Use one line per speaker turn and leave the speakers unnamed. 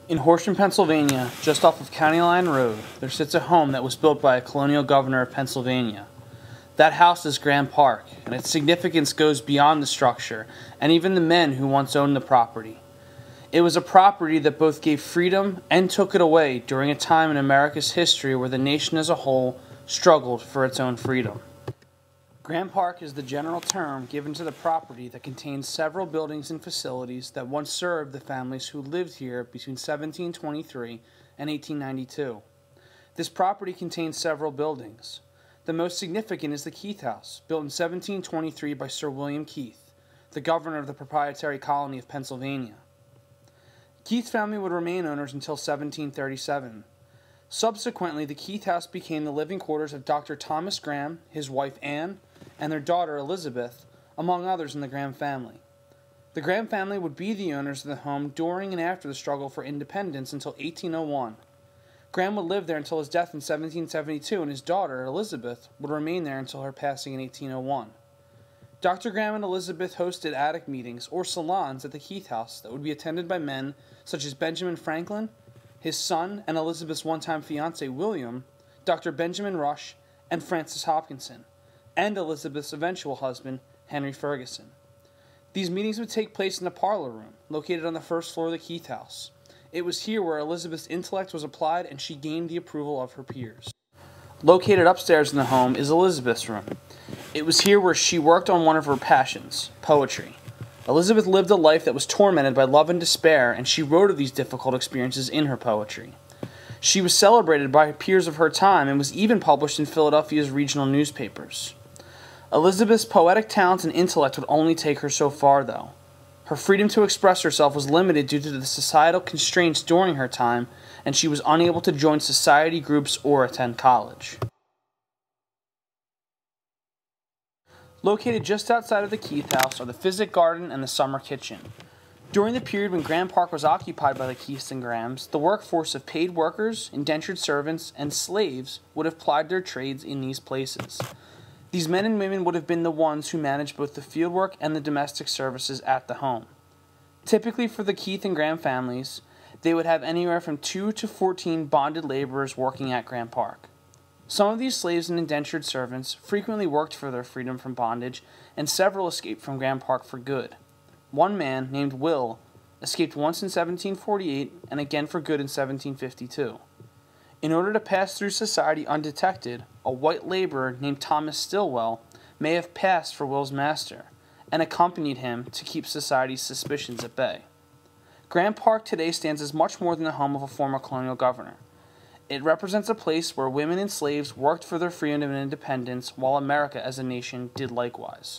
In Horsham, Pennsylvania, just off of County Line Road, there sits a home that was built by a colonial governor of Pennsylvania. That house is Graeme Park, and its significance goes beyond the structure and even the men who once owned the property. It was a property that both gave freedom and took it away during a time in America's history where the nation as a whole struggled for its own freedom. Graeme Park is the general term given to the property that contains several buildings and facilities that once served the families who lived here between 1723 and 1892. This property contains several buildings. The most significant is the Keith House, built in 1723 by Sir William Keith, the governor of the proprietary colony of Pennsylvania. Keith family would remain owners until 1737. Subsequently, the Keith House became the living quarters of Dr. Thomas Graeme, his wife Anne, and their daughter Elizabeth, among others in the Graeme family. The Graeme family would be the owners of the home during and after the struggle for independence until 1801. Graeme would live there until his death in 1772, and his daughter, Elizabeth, would remain there until her passing in 1801. Dr. Graeme and Elizabeth hosted attic meetings, or salons, at the Keith House that would be attended by men such as Benjamin Franklin, his son, and Elizabeth's one-time fiancé, William, Dr. Benjamin Rush, and Francis Hopkinson, and Elizabeth's eventual husband, Henry Ferguson. These meetings would take place in the parlor room, located on the first floor of the Keith House. It was here where Elizabeth's intellect was applied and she gained the approval of her peers. Located upstairs in the home is Elizabeth's room. It was here where she worked on one of her passions, poetry. Elizabeth lived a life that was tormented by love and despair, and she wrote of these difficult experiences in her poetry. She was celebrated by peers of her time and was even published in Philadelphia's regional newspapers. Elizabeth's poetic talent and intellect would only take her so far, though. Her freedom to express herself was limited due to the societal constraints during her time, and she was unable to join society groups or attend college. Located just outside of the Keith House are the Physic Garden and the Summer Kitchen. During the period when Graeme Park was occupied by the Keiths and Graemes, the workforce of paid workers, indentured servants, and slaves would have plied their trades in these places. These men and women would have been the ones who managed both the fieldwork and the domestic services at the home. Typically for the Keith and Graeme families, they would have anywhere from 2 to 14 bonded laborers working at Graeme Park. Some of these slaves and indentured servants frequently worked for their freedom from bondage, and several escaped from Graeme Park for good. One man, named Will, escaped once in 1748 and again for good in 1752. In order to pass through society undetected, a white laborer named Thomas Stillwell may have passed for Will's master and accompanied him to keep society's suspicions at bay. Graeme Park today stands as much more than the home of a former colonial governor. It represents a place where women and slaves worked for their freedom and independence, while America as a nation did likewise.